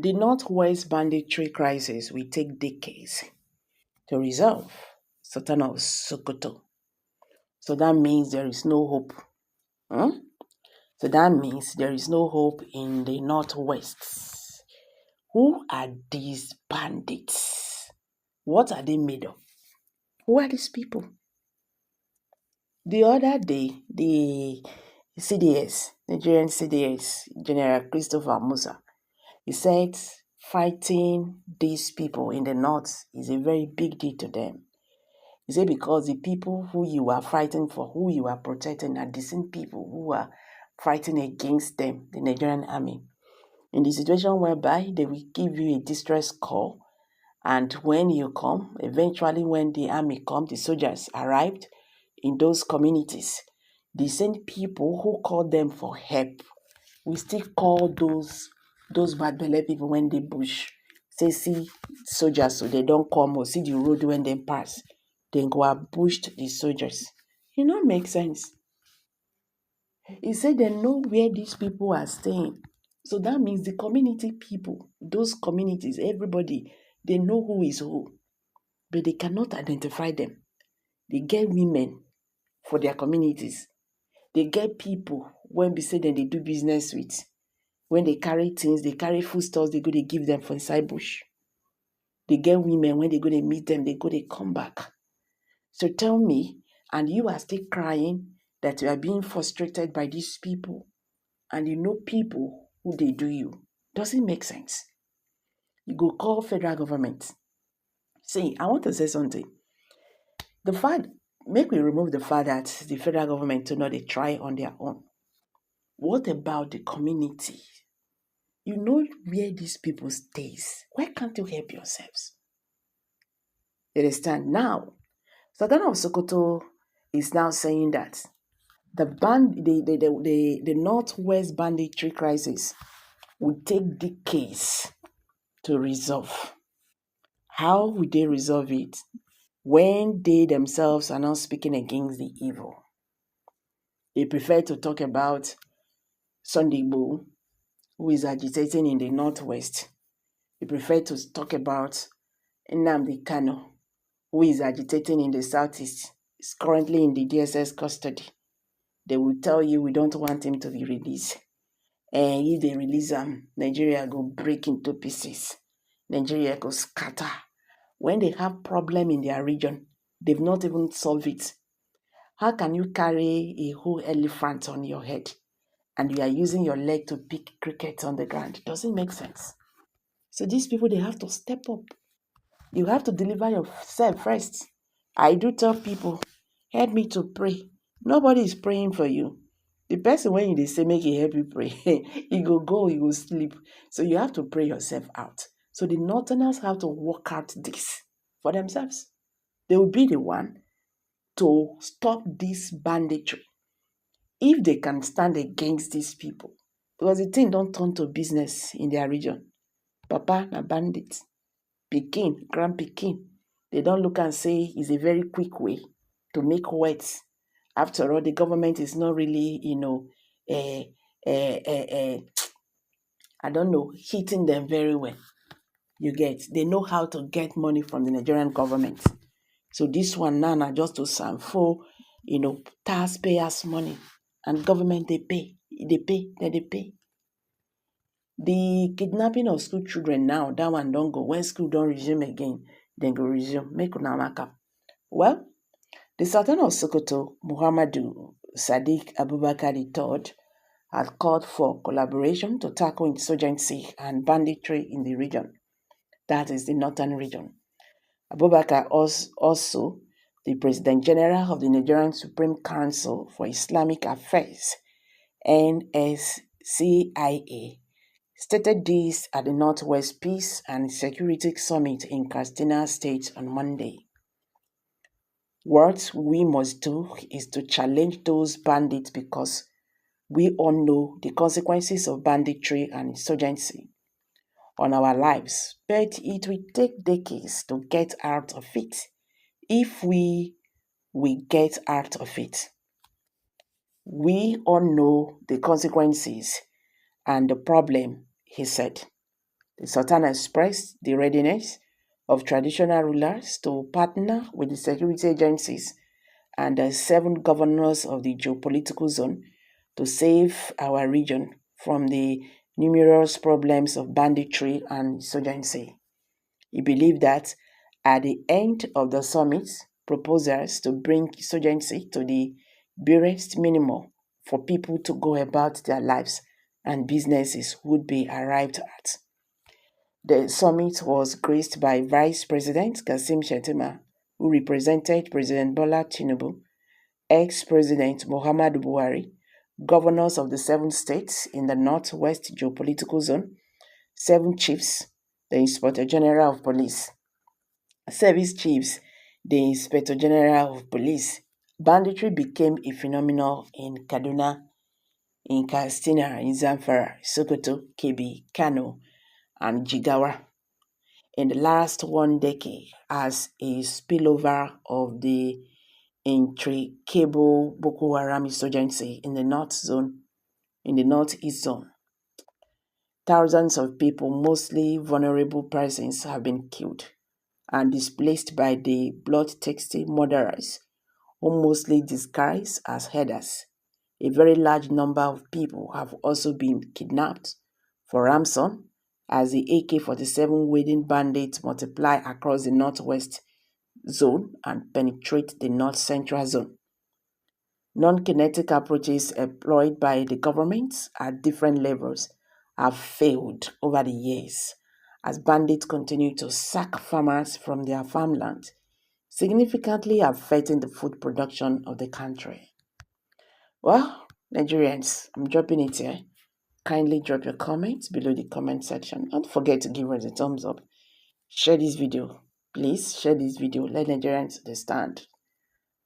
The Northwest banditry crisis will take decades to resolve, Sultan of Sokoto. So that means there is no hope. Hmm? So that means there is no hope in the Northwest. Who are these bandits? What are they made of? Who are these people? The other day, the CDS, Nigerian CDS, General Christopher Musa, he said fighting these people in the north is a very big deal to them. He said because the people who you are fighting for, who you are protecting, are the same people who are fighting against them, the Nigerian army. In the situation whereby they will give you a distress call, and when you come, eventually when the army come, the soldiers arrived in those communities, the same people who call them for help, we still call those bad belle people when they bush. Say see soldiers so they don't come or see the road when they pass. Then go ambush the soldiers. It not make sense. He said they know where these people are staying. So that means the community people, those communities, everybody, they know who is who, but they cannot identify them. They get women for their communities. They get people when we say that they do business with. When they carry things, they carry foodstuffs, they go, they give them for inside bush. They get women, when they go, they meet them, they go, they come back. So tell me, and you are still crying that you are being frustrated by these people, and you know people who they do you. Doesn't make sense. You go call federal government. See, I want to say something. The fact, make we remove the fact that the federal government do not they try on their own. What about the community? You know where these people stays. Why can't you help yourselves? You understand? Now, Sultan of Sokoto is now saying that the Northwest banditry crisis will take decades to resolve. How will they resolve it when they themselves are not speaking against the evil? They prefer to talk about Sunday Igboho, who is agitating in the Northwest. They prefer to talk about Nnamdi Kanu, who is agitating in the Southeast, is currently in the DSS custody. They will tell you we don't want him to be released. And if they release him, Nigeria go break into pieces. Nigeria go scatter. When they have problem in their region, they've not even solved it. How can you carry a whole elephant on your head and you are using your leg to pick crickets on the ground? It doesn't make sense. So these people, they have to step up. You have to deliver yourself first. I do tell people, help me to pray. Nobody is praying for you. The person when they say make it help you pray, he go, he will sleep. So you have to pray yourself out. So the Northerners have to work out this for themselves. They will be the one to stop this banditry if they can stand against these people. Because the thing don't turn to business in their region. Papa na bandits. Pikin, grand pikin. They don't look and say it's a very quick way to make wealth. After all, the government is not really, uh, uh, uh, uh, I don't know, hitting them very well. You get, they know how to get money from the Nigerian government. So this one now, just to sanfo, taxpayers' money, and government they pay, then they pay. The kidnapping of school children now, that one don't go. When school don't resume again, then go resume. Make una mark up. Well, the Sultan of Sokoto, Muhammadu Sadiq Abubakar III, has called for collaboration to tackle insurgency and banditry in the region. That is the northern region. Abubakar also the President General of the Nigerian Supreme Council for Islamic Affairs, NSCIA, stated this at the Northwest Peace and Security Summit in Katsina State on Monday. What we must do is to challenge those bandits because we all know the consequences of banditry and insurgency on our lives, but it will take decades to get out of it if we get out of it. We all know the consequences and the problem, he said. The Sultan expressed the readiness of traditional rulers to partner with the security agencies and the 7 governors of the geopolitical zone to save our region from the numerous problems of banditry and insurgency. He believed that at the end of the summit, proposals to bring insurgency to the barest minimum for people to go about their lives and businesses would be arrived at. The summit was graced by Vice President Kassim Shettima, who represented President Bola Tinubu, ex-President Muhammadu Buhari, governors of the 7 states in the Northwest Geopolitical Zone, 7 chiefs, the Inspector General of Police, service chiefs, the Inspector General of Police. Banditry became a phenomenon in Kaduna, in Katsina, in Zamfara, Sokoto, Kebbi, Kano, and Jigawa in the last 1 decade as a spillover of the intricable Boko Haram insurgency in the northeast zone. Thousands of people, mostly vulnerable persons, have been killed and displaced by the bloodthirsty murderers who mostly disguise as herders. A very large number of people have also been kidnapped for ransom as the AK-47 wielding bandits multiply across the northwest zone and penetrate the north central zone. Non-kinetic approaches employed by the government at different levels have failed over the years as bandits continue to sack farmers from their farmland, significantly affecting the food production of the country. Well, Nigerians, I'm dropping it here. Kindly drop your comments below the comment section. Don't forget to give us a thumbs up. Share this video. Please share this video. Let Nigerians understand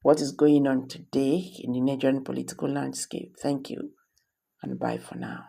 what is going on today in the Nigerian political landscape. Thank you and bye for now.